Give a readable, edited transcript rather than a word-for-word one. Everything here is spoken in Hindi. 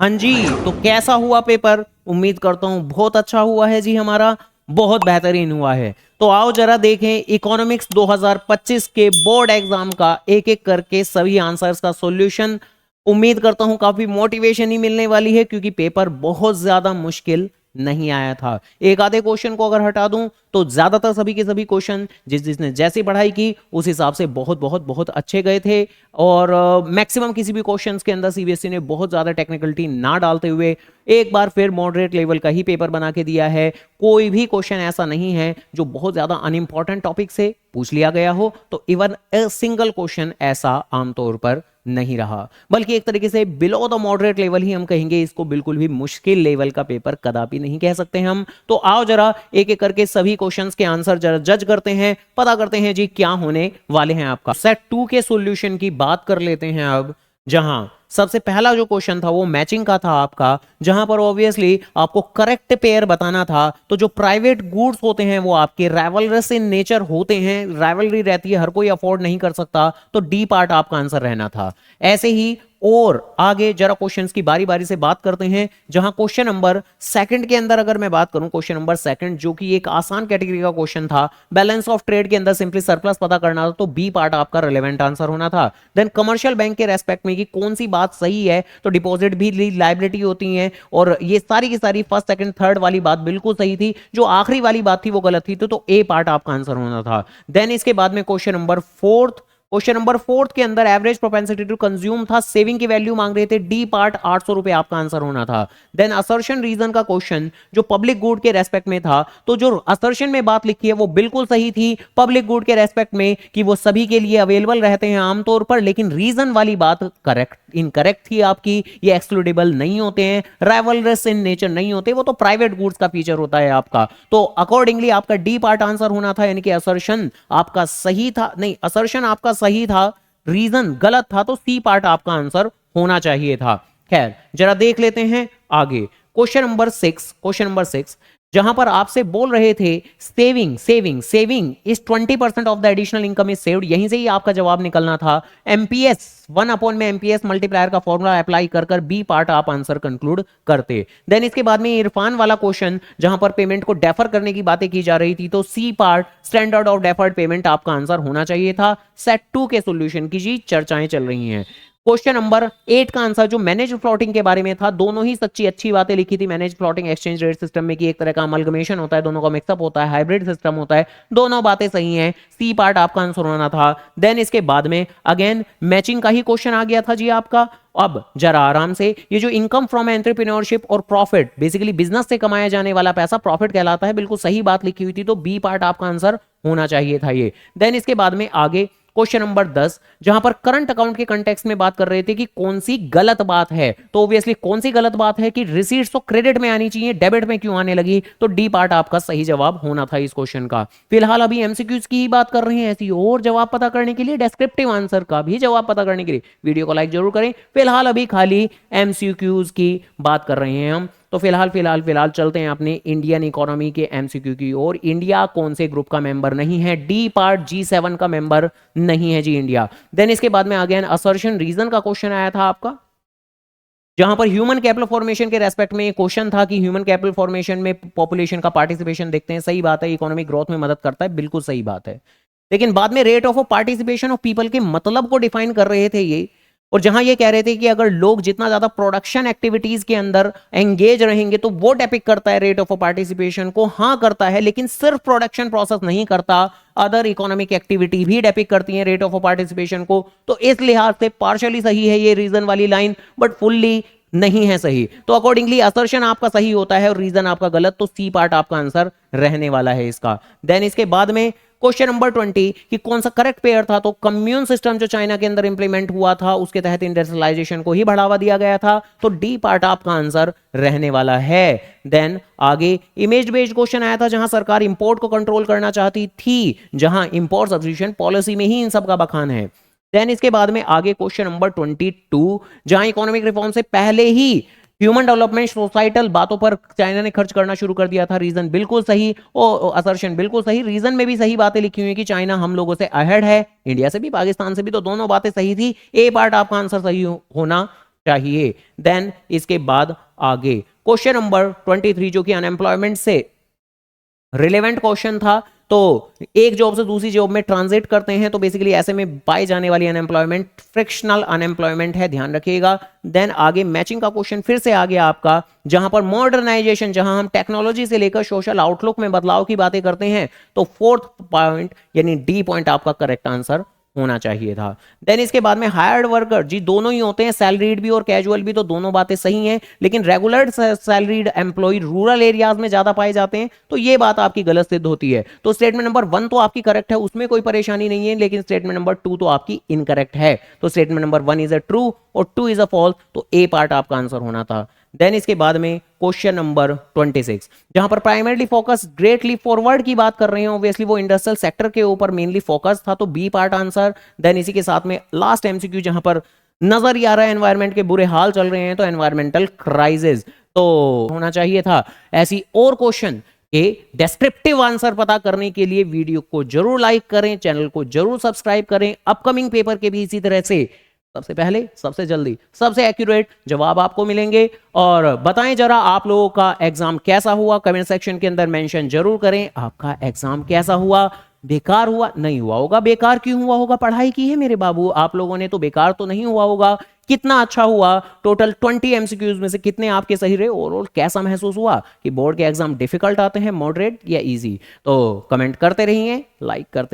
हाँ जी। तो कैसा हुआ पेपर? उम्मीद करता हूँ बहुत अच्छा हुआ है जी, हमारा बहुत बेहतरीन हुआ है। तो आओ जरा देखें इकोनॉमिक्स 2025 के बोर्ड एग्जाम का एक एक करके सभी आंसर्स का सॉल्यूशन। उम्मीद करता हूँ काफी मोटिवेशन ही मिलने वाली है, क्योंकि पेपर बहुत ज्यादा मुश्किल नहीं आया था। एक आधे क्वेश्चन को अगर हटा दूं तो ज्यादातर सभी के सभी क्वेश्चन जिसने जैसी पढ़ाई की उस हिसाब से बहुत बहुत बहुत अच्छे गए थे। और मैक्सिमम किसी भी क्वेश्चंस के अंदर सीबीएसई ने बहुत ज्यादा टेक्निकलिटी ना डालते हुए एक बार फिर मॉडरेट लेवल का ही पेपर बना के दिया है। कोई भी क्वेश्चन ऐसा नहीं है जो बहुत ज्यादा अनइंपॉर्टेंट टॉपिक से पूछ लिया गया हो, तो इवन ए सिंगल क्वेश्चन ऐसा आमतौर पर नहीं रहा, बल्कि एक तरीके से बिलो द मॉडरेट लेवल ही हम कहेंगे इसको। बिल्कुल भी मुश्किल लेवल का पेपर कदापि नहीं कह सकते हम। तो आओ जरा एक एक करके सभी क्वेश्चंस के आंसर जरा जज करते हैं, पता करते हैं जी क्या होने वाले हैं। आपका सेट 2 के सॉल्यूशन की बात कर लेते हैं अब, जहां सबसे पहला जो क्वेश्चन था वो मैचिंग का था आपका, जहां पर ऑब्वियसली आपको करेक्ट पेयर बताना था। तो जो प्राइवेट गुड्स होते हैं वो आपके राइवलरस इन नेचर होते हैं, राइवलरी रहती है, हर कोई अफोर्ड नहीं कर सकता, तो डी पार्ट आपका आंसर रहना था। ऐसे ही और आगे जरा क्वेश्चंस की बारी बारी से बात करते हैं, जहां क्वेश्चन नंबर सेकंड के अंदर अगर मैं बात करूं, क्वेश्चन नंबर सेकंड जो कि एक आसान कैटेगरी का क्वेश्चन था, बैलेंस ऑफ ट्रेड के अंदर सिंपली सरप्लस पता करना था, तो बी पार्ट आपका रिलेवेंट आंसर होना था। देन कमर्शियल बैंक के रेस्पेक्ट में कि कौन सी बात सही है, तो डिपॉजिट भी लाइबिलिटी होती है, और ये सारी की सारी फर्स्ट सेकंड थर्ड वाली बात बिल्कुल सही थी, जो आखिरी वाली बात थी वो गलत थी, तो ए पार्ट आपका आंसर होना था। देन इसके बाद में क्वेश्चन नंबर फोर्थ के अंदर एवरेज प्रोपेंसिटी टू कंज्यूम था, सेविंग की वैल्यू मांग रहे थे, डी पार्ट 800 रुपए आपका आंसर होना था। देन असर्शन रीजन का क्वेश्चन जो पब्लिक गुड के रेस्पेक्ट में था, तो जो असर्शन में बात लिखी है वो बिल्कुल सही थी पब्लिक गुड के रेस्पेक्ट में कि वो सभी के लिए अवेलेबल रहते हैं आमतौर पर, लेकिन रीजन वाली बात करेक्ट इनकरेक्ट थी आपकी। ये एक्सक्लूडेबल नहीं होते हैं, राइवलरस इन नेचर नहीं होते, वो तो प्राइवेट गुड्स का फीचर होता है आपका। तो अकॉर्डिंगली आपका डी पार्ट आंसर होना था, यानी कि असर्शन आपका सही था, नहीं असर्शन आपका सही था, रीजन गलत था, तो सी पार्ट आपका आंसर होना चाहिए था। खैर जरा देख लेते हैं आगे क्वेश्चन नंबर 6 जहां पर आपसे बोल रहे थे saving saving saving is 20% of the additional income is saved, यहीं से ही आपका जवाब निकलना था। एमपीएस 1 में एमपीएस मल्टीप्लायर का फॉर्मूला अप्लाई कर बी पार्ट आप आंसर कंक्लूड करते। देन इसके बाद में इरफान वाला क्वेश्चन जहां पर पेमेंट को डेफर करने की बातें की जा रही थी, तो C part standard of deferred payment आपका आंसर होना चाहिए था। सेट 2 के सॉल्यूशन की जी चर्चाएं चल रही हैं। क्वेश्चन नंबर 8 का आंसर जो मैनेज फ्लोटिंग के बारे में था, दोनों ही सच्ची अच्छी बातें लिखी थी। Manage floating exchange rate system में कि एक तरह का अमलगमेशन होता है, दोनों का मिक्सअप होता है, हाइब्रिड सिस्टम होता है, दोनों बातें सही हैं, सी पार्ट आपका आंसर होना था। देन इसके बाद में अगेन मैचिंग का ही क्वेश्चन आ गया था जी आपका। अब जरा आराम से, ये जो इनकम फ्रॉम एंटरप्रेन्योरशिप और प्रॉफिट, बेसिकली बिजनेस से कमाया जाने वाला पैसा प्रॉफिट कहलाता है, बिल्कुल सही बात लिखी हुई थी, तो बी पार्ट आपका आंसर होना चाहिए था ये। देन इसके बाद में आगे क्वेश्चन नंबर 10 जहां पर करंट अकाउंट के कंटेक्स्ट में बात कर रहे थे कि कौन सी गलत बात है, तो ऑब्वियसली कौन सी गलत बात है कि रिसीट्स तो क्रेडिट में आनी चाहिए, डेबिट में क्यों आने लगी, तो डी पार्ट आपका सही जवाब होना था इस क्वेश्चन का। फिलहाल अभी एमसीक्यूज की ही बात कर रहे हैं, ऐसी और जवाब पता करने के लिए, डिस्क्रिप्टिव आंसर का भी जवाब पता करने के लिए वीडियो को लाइक जरूर करें। फिलहाल अभी खाली एमसीक्यूज की बात कर रहे हैं हम, तो फिलहाल चलते हैं अपने इंडियन इकोनॉमी के एमसीक्यू की ओर। इंडिया कौन से ग्रुप का मेंबर नहीं है, डी पार्ट G7 का मेंबर नहीं है जी इंडिया। देन इसके बाद में अगेन असर्शन रीजन का क्वेश्चन आया था आपका, जहां पर ह्यूमन कैपिटल फॉर्मेशन के रेस्पेक्ट में क्वेश्चन था कि ह्यूमन कैपिटल फॉर्मेशन में पॉपुलेशन का पार्टिसिपेशन देखते हैं, सही बात है, इकोनॉमिक ग्रोथ में मदद करता है, बिल्कुल सही बात है। लेकिन बाद में rate of participation of people के मतलब को डिफाइन कर रहे थे ये, और जहां ये कह रहे थे कि अगर लोग जितना ज्यादा प्रोडक्शन एक्टिविटीज के अंदर एंगेज रहेंगे तो वो डेपिक करता है रेट ऑफ पार्टिसिपेशन को, हाँ करता है, लेकिन सिर्फ प्रोडक्शन प्रोसेस नहीं करता, अदर इकोनॉमिक एक्टिविटी भी डेपिक करती है रेट ऑफ पार्टिसिपेशन को। तो इस लिहाज से पार्शियली सही है ये रीजन वाली लाइन, बट फुल्ली नहीं है सही। तो अकॉर्डिंगली असर्शन आपका सही होता है और रीजन आपका गलत, तो सी पार्ट आपका आंसर रहने वाला है इसका। देन इसके बाद में क्वेश्चन नंबर 20 कि कौन सा करेक्ट पेयर था, तो कम्यून सिस्टम जो चाइना के अंदर इंप्लीमेंट हुआ था उसके तहत इंडस्ट्रियलाइजेशन को ही बढ़ावा दिया गया था, तो डी पार्ट आपका आंसर रहने वाला है। देन आगे इमेज बेस्ड क्वेश्चन आया था जहां सरकार इंपोर्ट को कंट्रोल करना चाहती थी, जहां इंपोर्ट सब्स्टिट्यूशन पॉलिसी में ही इन सब का बखान है। देन इसके बाद में आगे क्वेश्चन नंबर 22 जहां इकोनॉमिक रिफॉर्म से पहले ही ह्यूमन डेवलपमेंट सोसाइटल बातों पर चाइना ने खर्च करना शुरू कर दिया था, रीजन बिल्कुल सही और असर्शन बिल्कुल सही, रीजन में भी सही बातें लिखी हुई है कि चाइना हम लोगों से अहेड है, इंडिया से भी पाकिस्तान से भी, तो दोनों बातें सही थी, ए पार्ट आपका आंसर सही होना चाहिए। देन इसके बाद आगे क्वेश्चन नंबर 23 जो कि अनएम्प्लॉयमेंट से रिलेवेंट क्वेश्चन था। तो एक जॉब से दूसरी जॉब में ट्रांजिट करते हैं तो बेसिकली ऐसे में पाई जाने वाली अनएम्प्लॉयमेंट फ्रिक्शनल अनएम्प्लॉयमेंट है, ध्यान रखिएगा। देन आगे मैचिंग का क्वेश्चन फिर से आ गया आपका, जहां पर मॉडर्नाइजेशन, जहां हम टेक्नोलॉजी से लेकर सोशल आउटलुक में बदलाव की बातें करते हैं, तो फोर्थ पॉइंट यानी डी पॉइंट आपका करेक्ट आंसर होना चाहिए था। देन इसके बाद में हायर्ड वर्कर जी दोनों ही होते हैं, सैलरीड भी और कैजुअल भी, तो दोनों बातें सही हैं, लेकिन regular salaried employ rural areas में ज्यादा पाए जाते हैं, तो ये बात आपकी गलत सिद्ध होती है। तो स्टेटमेंट नंबर 1 तो आपकी करेक्ट है, उसमें कोई परेशानी नहीं है, लेकिन स्टेटमेंट नंबर 2 तो आपकी इनकरेक्ट है। तो statement number 1 is a true और 2 इज अ फॉल्स, तो ए पार्ट आपका आंसर होना था। देन इसके बाद में क्वेश्चन नंबर 26, जहां पर primarily focus great leap forward की बात कर रहे हैं, ऑब्वियसली वो इंडस्ट्रियल सेक्टर के ऊपर मेनली फोकस था, तो बी पार्ट आंसर। देन इसी के साथ में लास्ट एमसीक्यू जहां पर नजर ही आ रहा है एनवायरमेंट के बुरे हाल चल रहे हैं, तो एनवायरमेंटल क्राइसिस तो होना चाहिए था। ऐसी और क्वेश्चन के डेस्क्रिप्टिव आंसर पता करने के लिए वीडियो को जरूर लाइक करें, चैनल को जरूर सब्सक्राइब करें। अपकमिंग पेपर के भी इसी तरह से सबसे पहले, सबसे जल्दी, सबसे एक्यूरेट जवाब आपको मिलेंगे। और बताएं जरा आप लोगों का एग्जाम कैसा हुआ, कमेंट सेक्शन के अंदर मेंशन जरूर करें। आपका एग्जाम कैसा हुआ? बेकार हुआ? नहीं हुआ होगा। बेकार क्यों हुआ होगा? पढ़ाई की है मेरे बाबू आप लोगों ने, तो बेकार तो नहीं हुआ होगा। कितना अच्छा हुआ? टोटल 20 एमसीक्यूज में से कितने आपके सही रहे? ओवरऑल कैसा महसूस हुआ कि बोर्ड के एग्जाम डिफिकल्ट आते हैं, मॉडरेट या इजी? तो कमेंट करते रहिए, लाइक करते